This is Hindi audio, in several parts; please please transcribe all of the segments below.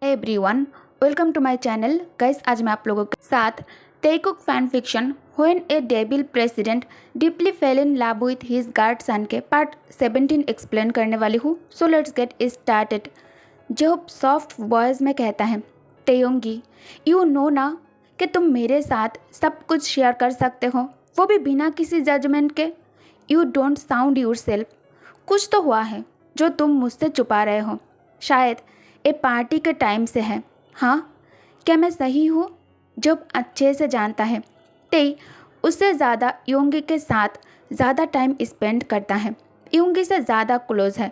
Everyone, welcome to my channel. Guys, आज मैं आप लोगों के साथ Taekook fan fiction when a devil president deeply fell in love with his guard son के पार्ट 17 एक्सप्लेन करने वाली हूँ। So let's get started. जो सॉफ्ट वॉइस में कहता है, तेयोंगी, यू नो ना कि तुम मेरे साथ सब कुछ शेयर कर सकते हो, वो भी बिना किसी जजमेंट के। You don't sound yourself. कुछ तो हुआ है जो तुम मुझसे छुपा रहे हो। शायद ये पार्टी के टाइम से है। हाँ, क्या मैं सही हूँ? जब अच्छे से जानता है ते उससे ज़्यादा योंगी के साथ ज़्यादा टाइम स्पेंड करता है, योंगी से ज़्यादा क्लोज है,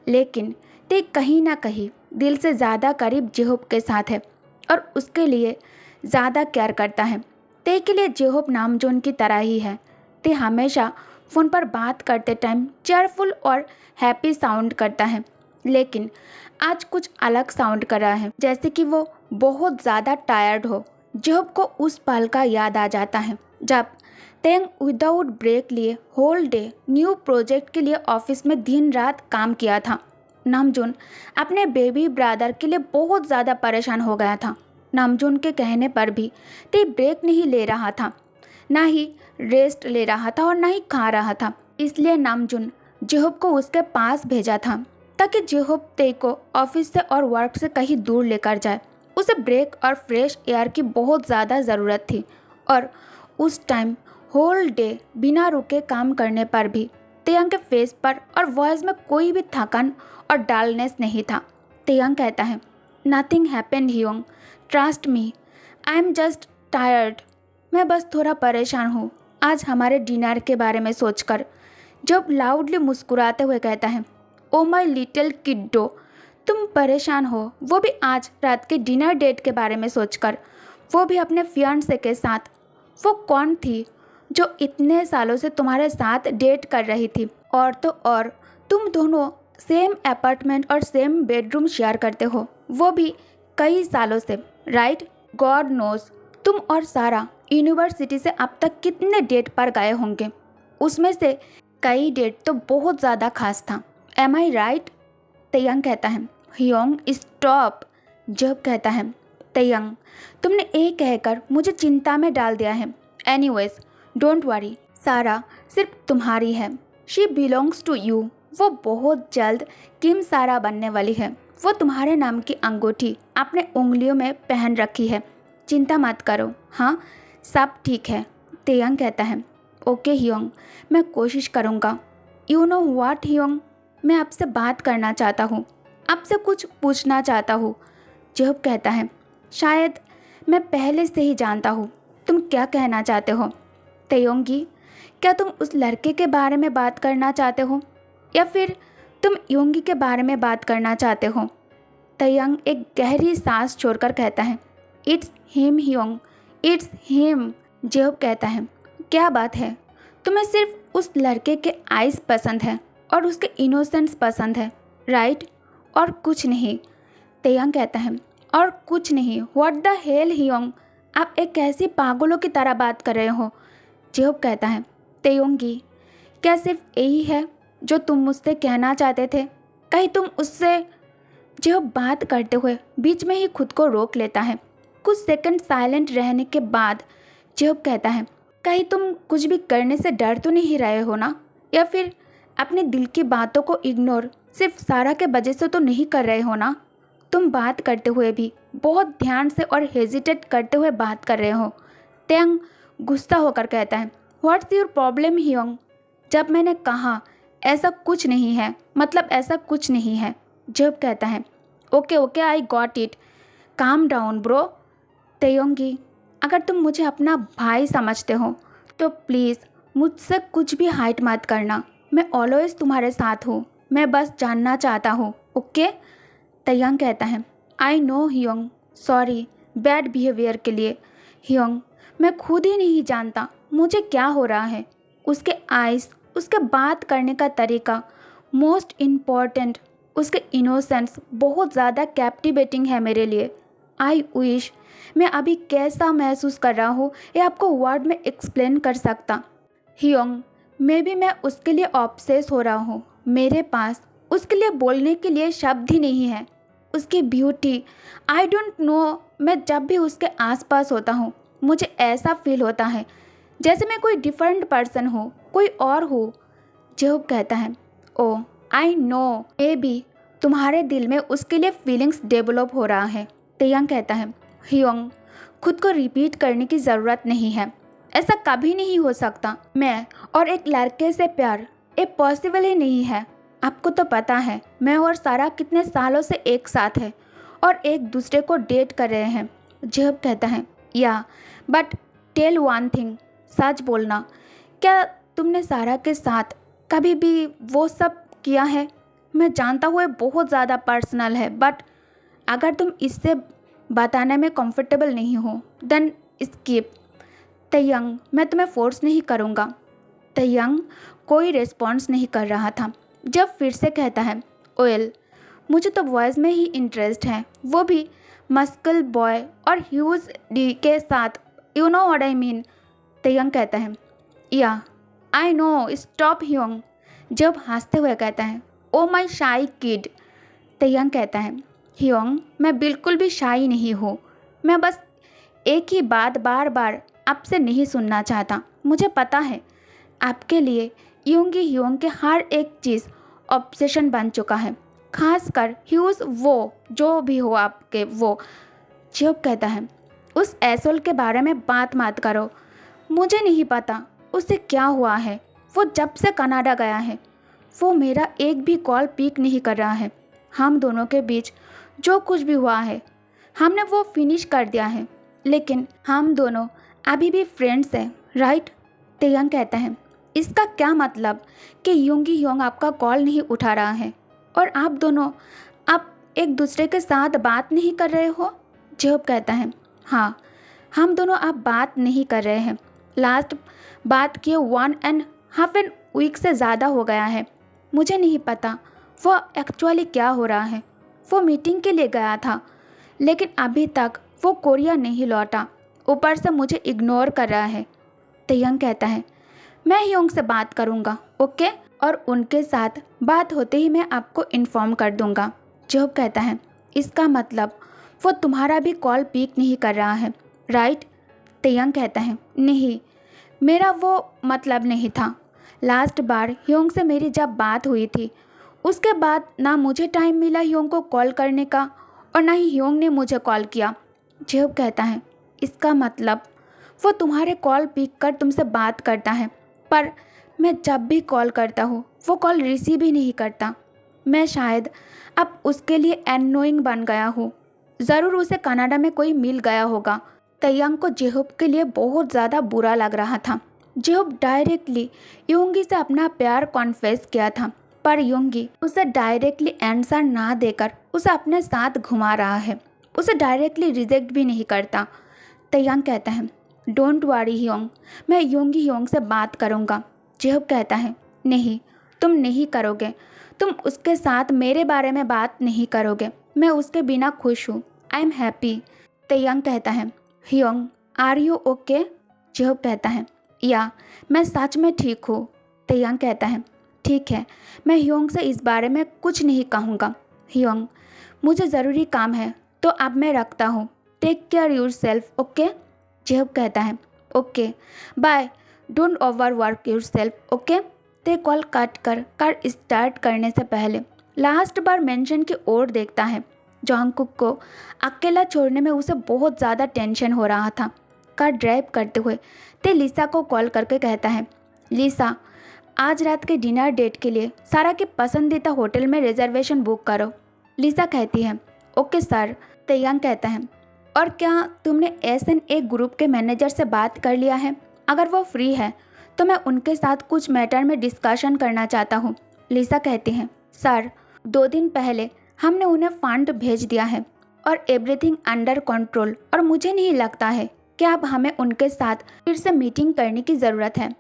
लेकिन ते कहीं ना कहीं दिल से ज़्यादा करीब जेहोब के साथ है और उसके लिए ज़्यादा केयर करता है। ते के लिए जेहोब नामजोन की तरह ही है। ते हमेशा फ़ोन पर बात करते टाइम चेयरफुल और हैप्पी साउंड करता है, लेकिन आज कुछ अलग साउंड कर रहा है, जैसे कि वो बहुत ज़्यादा टायर्ड हो। जेहोब को उस पल का याद आ जाता है जब तेंग विदाउट ब्रेक लिए होल डे न्यू प्रोजेक्ट के लिए ऑफिस में दिन रात काम किया था। नामजून अपने बेबी ब्रदर के लिए बहुत ज़्यादा परेशान हो गया था। नामजून के कहने पर भी ते ब्रेक नहीं ले रहा था, ना ही रेस्ट ले रहा था और ना ही खा रहा था। इसलिए नामजून जेहोब को उसके पास भेजा था ताकि जेहोब ते को ऑफिस से और वर्क से कहीं दूर लेकर जाए। उसे ब्रेक और फ्रेश एयर की बहुत ज़्यादा ज़रूरत थी और उस टाइम होल डे बिना रुके काम करने पर भी तेयंग के फेस पर और वॉइस में कोई भी थकान और डलनेस नहीं था। तेयंग कहता है, nothing happened hyung, trust me, I am just tired. मैं बस थोड़ा परेशान हूँ आज हमारे डिनर के बारे में सोचकर। जब लाउडली मुस्कुराते हुए कहता है, ओ माई लिटिल किड्डो, तुम परेशान हो, वो भी आज रात के डिनर डेट के बारे में सोचकर, वो भी अपने फियांसे के साथ। वो कौन थी जो इतने सालों से तुम्हारे साथ डेट कर रही थी? और तो और तुम दोनों सेम अपार्टमेंट और सेम बेडरूम शेयर करते हो, वो भी कई सालों से, राइट? गॉड नोज तुम और सारा यूनिवर्सिटी से अब तक कितने डेट पर गए होंगे। उसमें से कई डेट तो बहुत ज़्यादा खास था। एम आई राइट? तेयंग कहता है, हियोंग स्टॉप। जब कहता है, तेयंग, तुमने एक कहकर मुझे चिंता में डाल दिया है। एनीवेज डोंट वरी, सारा सिर्फ तुम्हारी है, शी बिलोंग्स टू यू। वो बहुत जल्द किम सारा बनने वाली है। वो तुम्हारे नाम की अंगूठी अपने उंगलियों में पहन रखी है। चिंता मत करो, हाँ सब ठीक है। तेयंग कहता है, ओके हियोंग, मैं कोशिश करूँगा। यू नो व्हाट हियोंग, मैं आपसे बात करना चाहता हूँ, आपसे कुछ पूछना चाहता हूँ। जेहोब कहता है, शायद मैं पहले से ही जानता हूँ तुम क्या कहना चाहते हो। तेयोंगी, क्या तुम उस लड़के के बारे में बात करना चाहते हो या फिर तुम योंगी के बारे में बात करना चाहते हो? तेयंग एक गहरी सांस छोड़कर कहता है, इट्स हिम हियोंग, इट्स हिम। जेहोब कहता है, क्या बात है, तुम्हें सिर्फ उस लड़के के आइज़ पसंद है और उसके इनोसेंस पसंद है, राइट? और कुछ नहीं। तेयंग कहता है, और कुछ नहीं? व्हाट द हेल हियोंग, आप एक कैसी पागलों की तरह बात कर रहे हो। जेहोब कहता है, तेयोंगी, क्या सिर्फ यही है जो तुम मुझसे कहना चाहते थे? कहीं तुम उससे। जेहोब बात करते हुए बीच में ही खुद को रोक लेता है। कुछ सेकंड साइलेंट रहने के बाद जेहोब कहता है, कहीं तुम कुछ भी करने से डर तो नहीं रहे हो ना? या फिर अपने दिल की बातों को इग्नोर सिर्फ सारा के वजह से तो नहीं कर रहे हो ना? तुम बात करते हुए भी बहुत ध्यान से और हेजिटेट करते हुए बात कर रहे हो। तेंग गुस्सा होकर कहता है, व्हाट्स योर प्रॉब्लम हियोंग? जब मैंने कहा ऐसा कुछ नहीं है, मतलब ऐसा कुछ नहीं है। जब कहता है, okay okay I got it, calm down bro. तेयोंगी, अगर तुम मुझे अपना भाई समझते हो तो प्लीज़ मुझसे कुछ भी हाइड मत करना। मैं ऑलवेज तुम्हारे साथ हूँ, मैं बस जानना चाहता हूँ, ओके? तेयंग कहता है, I know hyung, sorry bad behaviour के लिए। हियोंग, मैं खुद ही नहीं जानता मुझे क्या हो रहा है। उसके आइज़, उसके बात करने का तरीका, मोस्ट इम्पॉर्टेंट उसके इनोसेंस बहुत ज़्यादा कैप्टिवेटिंग है मेरे लिए। आई विश मैं अभी कैसा महसूस कर रहा हूँ ये आपको वर्ड में एक्सप्लेन कर सकता। हियोंग, मे बी मैं उसके लिए ऑब्सेस हो रहा हूँ, मेरे पास उसके लिए बोलने के लिए शब्द ही नहीं है। उसकी ब्यूटी, आई डोंट नो, मैं जब भी उसके आसपास होता हूँ मुझे ऐसा फील होता है जैसे मैं कोई डिफरेंट पर्सन हो, कोई और हो। जेहूब कहता है, ओ आई नो, मे बी तुम्हारे दिल में उसके लिए फीलिंग्स डेवलप हो रहा है। तेयंग कहता है, हियोंग, खुद को रिपीट करने की ज़रूरत नहीं है, ऐसा कभी नहीं हो सकता। मैं और एक लड़के से प्यार ये पॉसिबल ही नहीं है। आपको तो पता है मैं और सारा कितने सालों से एक साथ है और एक दूसरे को डेट कर रहे हैं। जेहब कहता है, या बट टेल वन थिंग, सच बोलना, क्या तुमने सारा के साथ कभी भी वो सब किया है? मैं जानता हूँ ये बहुत ज़्यादा पर्सनल है, बट अगर तुम इससे बताने में कंफर्टेबल नहीं हो देन स्किप। तयंग, मैं तुम्हें फोर्स नहीं करूँगा। तयंग कोई रिस्पॉन्स नहीं कर रहा था। जब फिर से कहता है, ओएल, मुझे तो बॉयज़ में ही इंटरेस्ट है, वो भी मस्कल बॉय और ह्यूज डी के साथ, you know what I mean. Taehyung कहता है, या आई नो, स्टॉप ह्योंग। जब हंसते हुए कहता है, ओ माई शाई किड। तयंग कहता है, ह्योंग, मैं बिल्कुल भी शाई नहीं हूँ, मैं बस एक ही बात बार बार आपसे नहीं सुनना चाहता। मुझे पता है आपके लिए यूंगी ह्योंग के हर एक चीज़ ऑब्सेशन बन चुका है, खासकर ह्यूज, वो जो भी हो आपके वो। जेहूब कहता है, उस एसोल के बारे में बात मत करो, मुझे नहीं पता उसे क्या हुआ है। वो जब से कनाडा गया है वो मेरा एक भी कॉल पिक नहीं कर रहा है। हम दोनों के बीच जो कुछ भी हुआ है हमने वो फिनिश कर दिया है, लेकिन हम दोनों अभी भी फ्रेंड्स हैं, राइट? तेयंग कहता है, इसका क्या मतलब कि यूंगी ह्योंग आपका कॉल नहीं उठा रहा है और आप दोनों आप एक दूसरे के साथ बात नहीं कर रहे हो? जेहूब कहता है, हाँ, हम दोनों अब बात नहीं कर रहे हैं। लास्ट बात किए 1.5 वीक से ज़्यादा हो गया है। मुझे नहीं पता वो एक्चुअली क्या हो रहा है। वो मीटिंग के लिए गया था लेकिन अभी तक वो कोरिया नहीं लौटा, ऊपर से इग्नोर इग्नोर कर रहा है। तयंग कहता है, मैं ह्योंग से बात करूँगा, ओके, और उनके साथ बात होते ही मैं आपको इन्फॉर्म कर दूँगा। जेहूब कहता है, इसका मतलब वो तुम्हारा भी कॉल पिक नहीं कर रहा है, राइट? तयंग कहता है, नहीं, मेरा वो मतलब नहीं था। लास्ट बार ह्योंग से मेरी जब बात हुई थी उसके बाद ना मुझे टाइम मिला ह्योंग को कॉल करने का और ना ही ह्योंग ने मुझे कॉल किया। जेहूब कहता है, इसका मतलब वो तुम्हारे कॉल पिक कर तुमसे बात करता है, पर मैं जब भी कॉल करता हूँ वो कॉल रिसीव ही नहीं करता। मैं शायद अब उसके लिए एनोइंग बन गया हूँ। ज़रूर उसे कनाडा में कोई मिल गया होगा। तयंग को जेहूब के लिए बहुत ज़्यादा बुरा लग रहा था। जेहूब डायरेक्टली यूंगी से अपना प्यार कॉन्फेस किया था, पर यूंगी उसे डायरेक्टली आंसर ना देकर उसे अपने साथ घुमा रहा है, उसे डायरेक्टली रिजेक्ट भी नहीं करता। तयंग कहता है, डोंट वरी ह्योंग, मैं यूंगी ह्योंग से बात करूँगा। जेहूब कहता है, नहीं, तुम नहीं करोगे, तुम उसके साथ मेरे बारे में बात नहीं करोगे। मैं उसके बिना खुश हूँ, आई एम हैप्पी। तयंग कहता है, ह्योंग, आर यू ओके? जेहूब कहता है, या मैं सच में ठीक हूँ। तयंग कहता है, ठीक है, मैं ह्योंग से इस बारे में कुछ नहीं कहूँगा। ह्योंग, मुझे ज़रूरी काम है तो अब मैं रखता हूँ, टेक केयर योरसेल्फ, ओके? जेहूब कहता है, okay, bye, don't over work yourself, okay? ते कॉल कट कर कार स्टार्ट करने से पहले लास्ट बार मेंशन की ओर देखता है। जॉन्गकुक को अकेला छोड़ने में उसे बहुत ज़्यादा टेंशन हो रहा था। कार ड्राइव करते हुए ते लिसा को कॉल करके कहता है, लिसा, आज रात के डिनर डेट के लिए सारा के पसंदीदा होटल में रिजर्वेशन बुक करो। लिसा कहती है, ओके सर। तयंग कहता है, और क्या तुमने SNA ग्रुप के मैनेजर से बात कर लिया है? अगर वो फ्री है तो मैं उनके साथ कुछ मैटर में डिस्कशन करना चाहता हूँ। लिसा कहती है, सर, 2 दिन पहले हमने उन्हें फंड भेज दिया है और एवरीथिंग अंडर कंट्रोल, और मुझे नहीं लगता है कि अब हमें उनके साथ फिर से मीटिंग करने की ज़रूरत है।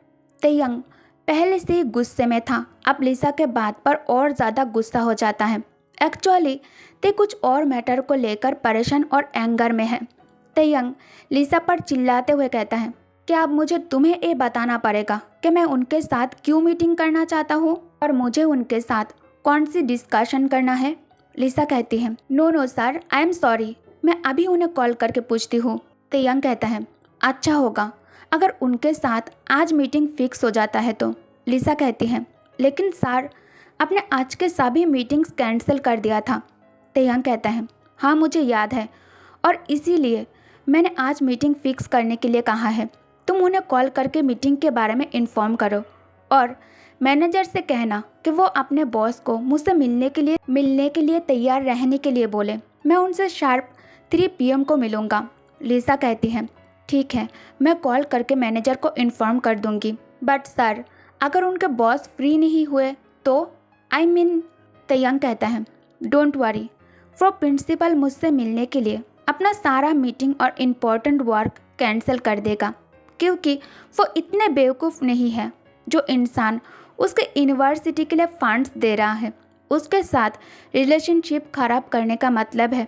तयंग पहले से ही गुस्से में था, अब लिसा के बात पर और ज़्यादा गुस्सा हो जाता है। एक्चुअली ते कुछ और मैटर को लेकर परेशान और एंगर में है। तयंग लिसा पर चिल्लाते हुए कहता है, क्या अब मुझे तुम्हें ये बताना पड़ेगा कि मैं उनके साथ क्यों मीटिंग करना चाहता हूँ और मुझे उनके साथ कौन सी डिस्कशन करना है? लिसा कहती है, no no sir, I am sorry, मैं अभी उन्हें कॉल करके पूछती हूँ। तेयंग कहता है, अच्छा होगा अगर उनके साथ आज मीटिंग फिक्स हो जाता है तो। लिसा कहती है, लेकिन सर आपने आज के सभी मीटिंग्स कैंसिल कर दिया था। तेयंग कहता है, हाँ मुझे याद है, और इसीलिए मैंने आज मीटिंग फिक्स करने के लिए कहा है। तुम उन्हें कॉल करके मीटिंग के बारे में इन्फॉर्म करो और मैनेजर से कहना कि वो अपने बॉस को मुझसे मिलने के लिए तैयार रहने के लिए बोले। मैं उनसे शार्प 3 PM को मिलूँगा। लिसा कहती है, ठीक है, मैं कॉल करके मैनेजर को इन्फॉर्म कर दूँगी। बट सर अगर उनके बॉस फ्री नहीं हुए तो तेयंग कहता है, डोंट वरी, वो प्रिंसिपल मुझसे मिलने के लिए अपना सारा मीटिंग और इम्पोर्टेंट वर्क कैंसिल कर देगा, क्योंकि वो इतने बेवकूफ़ नहीं है। जो इंसान उसके यूनिवर्सिटी के लिए फंड्स दे रहा है उसके साथ रिलेशनशिप खराब करने का मतलब है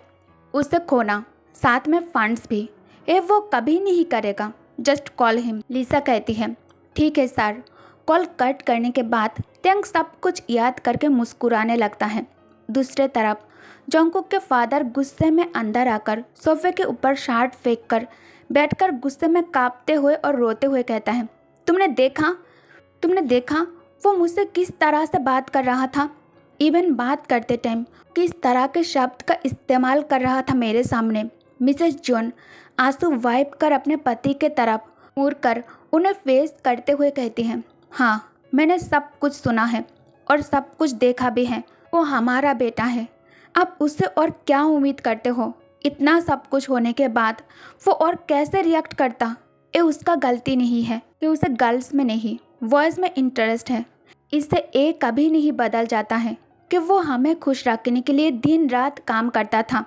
उसे खोना, साथ में फंड्स भी। ये वो कभी नहीं करेगा। Just call him. लिसा कहती है, ठीक है सर। कॉल कट करने के बाद तेयंग सब कुछ याद करके मुस्कुराने लगता है। दूसरे तरफ जंगकुक के फादर गुस्से में अंदर आकर सोफे के ऊपर शर्ट फेंक कर बैठकर गुस्से में कांपते हुए और रोते हुए कहता है, तुमने देखा वो मुझसे किस तरह से बात कर रहा था। इवन बात करते टाइम किस तरह के शब्द का इस्तेमाल कर रहा था मेरे सामने। मिसेस जॉन आंसू वाइप कर अपने पति के तरफ मुड़कर उन्हें फेस करते हुए कहती हैं, हाँ मैंने सब कुछ सुना है और सब कुछ देखा भी है। वो हमारा बेटा है, आप उससे और क्या उम्मीद करते हो। इतना सब कुछ होने के बाद वो और कैसे रिएक्ट करता। ये उसका गलती नहीं है कि उसे गर्ल्स में नहीं बॉयज़ में इंटरेस्ट है। इससे ये कभी नहीं बदल जाता है कि वो हमें खुश रखने के लिए दिन रात काम करता था।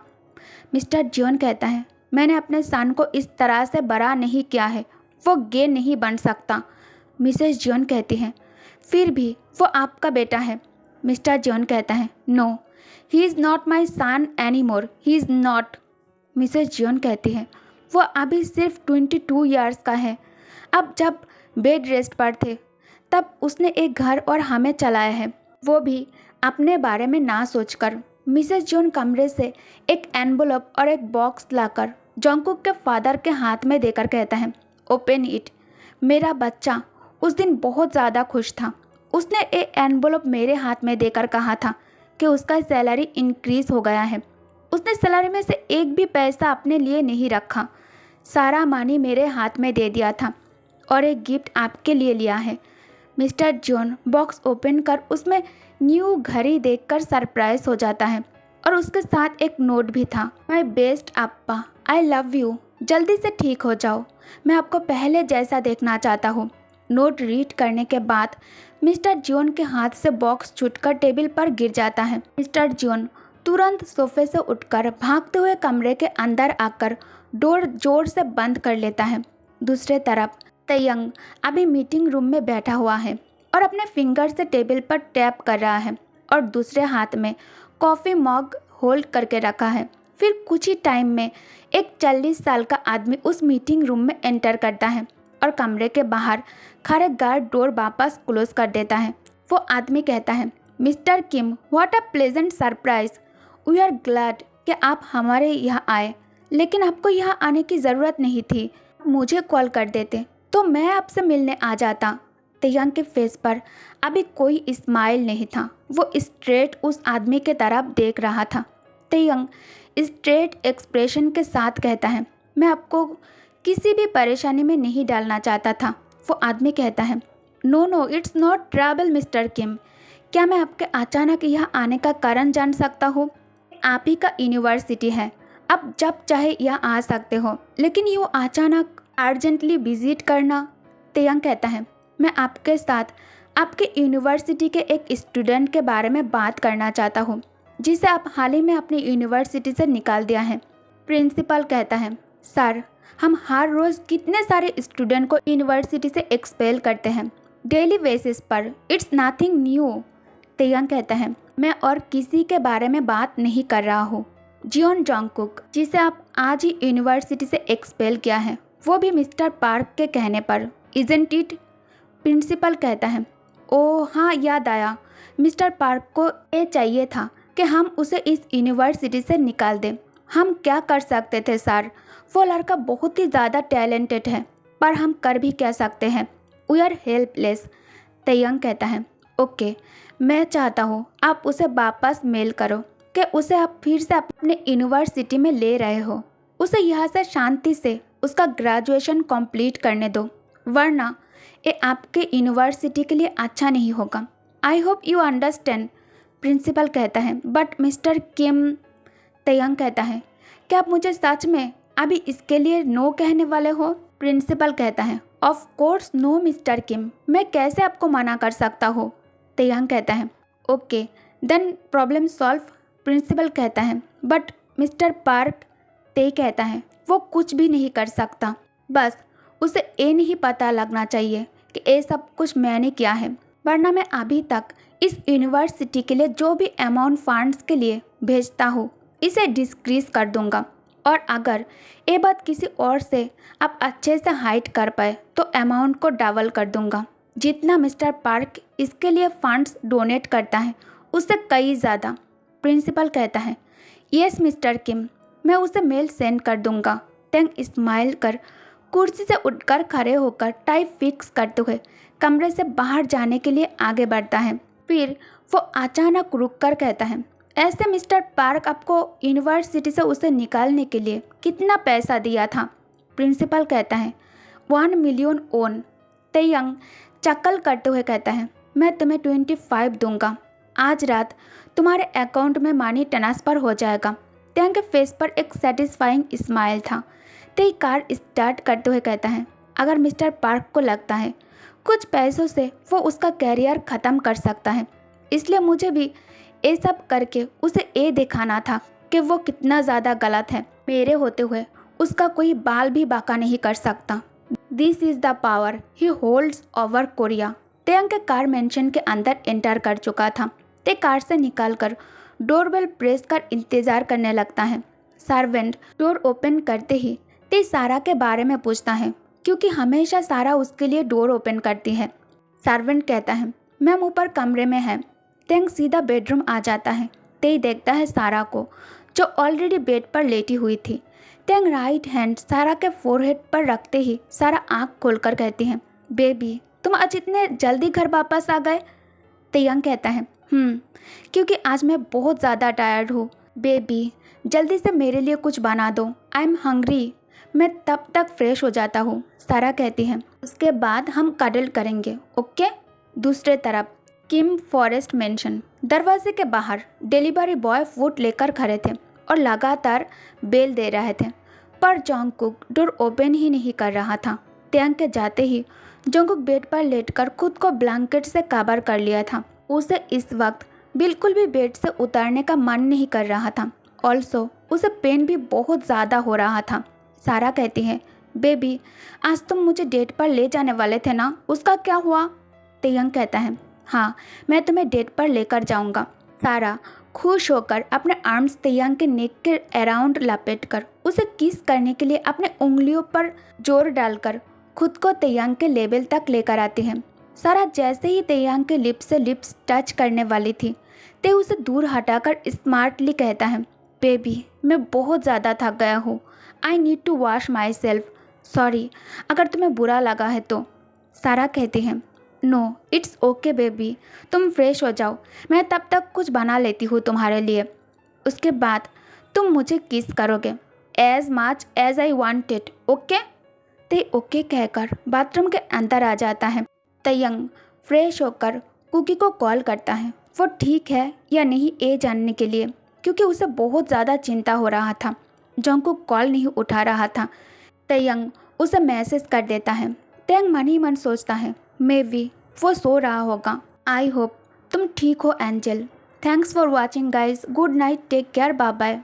मिस्टर जियोन कहता है, मैंने अपने सन को इस तरह से बड़ा नहीं किया है, वो गे नहीं बन सकता। मिसेस जियोन कहती हैं, फिर भी वो आपका बेटा है। मिस्टर जियोन कहता है, no, he is not my son any more, he is not. Mrs Jeon कहती है, वो अभी सिर्फ 22 ईयर्स का है। अब जब बेड रेस्ट पर थे तब उसने एक घर और हमें चलाया है, वो भी अपने बारे में ना सोचकर। मिसेस जियोन कमरे से एक एनवलप और एक बॉक्स लाकर जंगकुक के फादर के हाथ में देकर कहता है, ओपन इट। मेरा बच्चा उस दिन बहुत ज़्यादा खुश था। उसने एक एनवलप मेरे हाथ में देकर कहा था कि उसका सैलरी इंक्रीज़ हो गया है। उसने सैलरी में से एक भी पैसा अपने लिए नहीं रखा, सारा मनी मेरे हाथ में दे दिया था और एक गिफ्ट आपके लिए लिया है। मिस्टर जॉन बॉक्स ओपन कर उसमें न्यू घड़ी देखकर सरप्राइज हो जाता है और उसके साथ एक नोट भी था। My best Appa, I love you, जल्दी से ठीक हो जाओ, मैं आपको पहले जैसा देखना चाहता हूँ। नोट रीड करने के बाद मिस्टर जॉन के हाथ से बॉक्स छूटकर टेबल पर गिर जाता है। मिस्टर जॉन तुरंत सोफे से उठकर भागते हुए कमरे के अंदर आकर डोर जोर से बंद कर लेता है। दूसरे तरफ तेयंग अभी मीटिंग रूम में बैठा हुआ है और अपने फिंगर से टेबल पर टैप कर रहा है और दूसरे हाथ में कॉफ़ी मग होल्ड करके रखा है। फिर कुछ ही टाइम में एक 40 साल का आदमी उस मीटिंग रूम में एंटर करता है और कमरे के बाहर खड़े गार्ड डोर वापस क्लोज कर देता है। वो आदमी कहता है, Mr Kim, what a pleasant surprise, we are glad कि आप हमारे यहाँ आए, लेकिन आपको यहाँ आने की ज़रूरत नहीं थी। मुझे कॉल कर देते तो मैं आपसे मिलने आ जाता। तेयंग के फेस पर अभी कोई स्माइल नहीं था। वो स्ट्रेट उस आदमी के तरफ देख रहा था। तेयंग स्ट्रेट एक्सप्रेशन के साथ कहता है, मैं आपको किसी भी परेशानी में नहीं डालना चाहता था। वो आदमी कहता है, no no, it's not trouble mister Kim. क्या मैं आपके अचानक यहाँ आने का कारण जान सकता हूँ? आप ही का यूनिवर्सिटी है, आप जब चाहे यहाँ आ सकते हो, लेकिन यूँ अचानक अर्जेंटली विजिट करना। तेयंग कहता है, मैं आपके साथ आपके यूनिवर्सिटी के एक स्टूडेंट के बारे में बात करना चाहता हूँ जिसे आप हाल ही में अपनी यूनिवर्सिटी से निकाल दिया है। प्रिंसिपल कहता है, सर हम हर रोज़ कितने सारे स्टूडेंट को यूनिवर्सिटी से एक्सपेल करते हैं डेली बेसिस पर, इट्स नथिंग न्यू। तेयंग कहता है, मैं और किसी के बारे में बात नहीं कर रहा हूँ। जियोन जंगकुक जिसे आप आज ही यूनिवर्सिटी से एक्सपेल किया है, वो भी मिस्टर पार्क के कहने पर, इजंट इट? प्रिंसिपल कहता है, ओह हाँ याद आया, मिस्टर पार्क को ये चाहिए था। कि हम उसे इस यूनिवर्सिटी से निकाल दें। हम क्या कर सकते थे सर? वो लड़का बहुत ही ज़्यादा टैलेंटेड है, पर हम कर भी क्या सकते हैं? We are helpless. तयंग कहता है, ओके, मैं चाहता हूँ आप उसे वापस मेल करो कि उसे आप फिर से अपने यूनिवर्सिटी में ले रहे हो। उसे यहाँ से शांति से उसका ग्रेजुएशन कंप्लीट करने दो, वरना ये आपके यूनिवर्सिटी के लिए अच्छा नहीं होगा। I hope you understand. Principal कहता है, बट मिस्टर किम। तयंग कहता है, क्या आप मुझे सच में अभी इसके लिए नो कहने वाले हो? प्रिंसिपल कहता है, ऑफ कोर्स नो मिस्टर किम, मैं कैसे आपको मना कर सकता हूँ? तयंग कहता है, okay then problem solve. Principal कहता है, बट मिस्टर पार्क। ते कहता है, वो कुछ भी नहीं कर सकता, बस उसे ये नहीं पता लगना चाहिए कि ये सब कुछ मैंने किया है, वरना मैं अभी तक इस यूनिवर्सिटी के लिए जो भी अमाउंट फंड्स के लिए भेजता हूँ इसे डिस्क्रीज कर दूंगा, और अगर ये बात किसी और से आप अच्छे से हाइड कर पाए तो अमाउंट को डबल कर दूंगा। जितना मिस्टर पार्क इसके लिए फंड्स डोनेट करता है उससे कई ज़्यादा। प्रिंसिपल कहता है, यस मिस्टर किम, मैं उसे मेल सेंड कर दूंगा। टेंग स्माइल कर कुर्सी से उठकर खड़े होकर टाई फिक्स करते हुए कमरे से बाहर जाने के लिए आगे बढ़ता है। फिर वो अचानक रुककर कहता है, ऐसे मिस्टर पार्क आपको यूनिवर्सिटी से उसे निकालने के लिए कितना पैसा दिया था? प्रिंसिपल कहता है, 1 मिलियन ओन। तयंग चक्कल करते हुए कहता है, मैं तुम्हें 25 दूंगा। आज रात तुम्हारे अकाउंट में मनी ट्रांसफ़र हो जाएगा। तयंग के फेस पर एक सेटिस्फाइंग स्माइल था। तय कार स्टार्ट करते हुए कहता है, अगर मिस्टर पार्क को लगता है कुछ पैसों से वो उसका कैरियर ख़त्म कर सकता है, इसलिए मुझे भी ये सब करके उसे ये दिखाना था कि वो कितना ज़्यादा गलत है। मेरे होते हुए उसका कोई बाल भी बाका नहीं कर सकता। This is the power he holds over Korea. Taehyung के कार मेंशन के अंदर एंटर कर चुका था। ते कार से निकलकर डोरबेल प्रेस कर इंतज़ार करने लगता है। सर्वेंट डोर ओपन करते ही ते सारा के बारे में पूछता है, क्योंकि हमेशा सारा उसके लिए डोर ओपन करती है। सर्वेंट कहता है, मैम ऊपर कमरे में है। तयंग सीधा बेडरूम आ जाता है। ते देखता है सारा को, जो ऑलरेडी बेड पर लेटी हुई थी। तयंग राइट हैंड सारा के फोरहेड पर रखते ही सारा आँख खोलकर कहती है, बेबी तुम आज इतने जल्दी घर वापस आ गए? तयंग कहता है, क्योंकि आज मैं बहुत ज़्यादा टायर्ड हूँ। बेबी जल्दी से मेरे लिए कुछ बना दो, आई एम हंग्री। मैं तब तक फ्रेश हो जाता हूँ, सारा कहती है। उसके बाद हम कडल करेंगे, ओके? दूसरे तरफ किम फॉरेस्ट मेंशन दरवाजे के बाहर डिलीवरी बॉय फूड लेकर खड़े थे और लगातार बेल दे रहे थे, पर जोंगकुक डोर ओपन ही नहीं कर रहा था। तयंग के जाते ही जोंगकुक बेड पर लेटकर खुद को ब्लैंकेट से कवर कर लिया था। उसे इस वक्त बिल्कुल भी बेड से उतरने का मन नहीं कर रहा था। ऑल्सो उसे पेन भी बहुत ज़्यादा हो रहा था। सारा कहती है, बेबी आज तुम मुझे डेट पर ले जाने वाले थे ना, उसका क्या हुआ? तयंग कहता है, हाँ मैं तुम्हें डेट पर लेकर जाऊंगा। सारा खुश होकर अपने आर्म्स तयंग के नेक के अराउंड लपेटकर उसे किस करने के लिए अपने उंगलियों पर जोर डालकर खुद को तयंग के लेवल तक लेकर आती है। सारा जैसे ही तयंग के लिप्स से लिप्स टच करने वाली थी, ते उसे दूर हटाकर स्मार्टली कहता है, बेबी मैं बहुत ज़्यादा थक गया हूँ, I need to wash myself. Sorry अगर तुम्हें बुरा लगा है तो। सारा कहती है, नो इट्स ओके बेबी, तुम फ्रेश हो जाओ, मैं तब तक कुछ बना लेती हूँ तुम्हारे लिए। उसके बाद तुम मुझे किस करोगे as much as I wanted, okay? Tae okay कहकर बाथरूम के अंदर आ जाता है। तयंग फ्रेश होकर कुकी को कॉल करता है, वो ठीक है या नहीं ये जानने के लिए, क्योंकि उसे बहुत ज़्यादा चिंता हो रहा था। जोंगकुक कॉल नहीं उठा रहा था। तयंग उसे मैसेज कर देता है। तयंग मन ही मन सोचता है, मे बी वो सो रहा होगा। आई होप तुम ठीक हो angel. Thanks for watching guys, good night, take care, bye bye.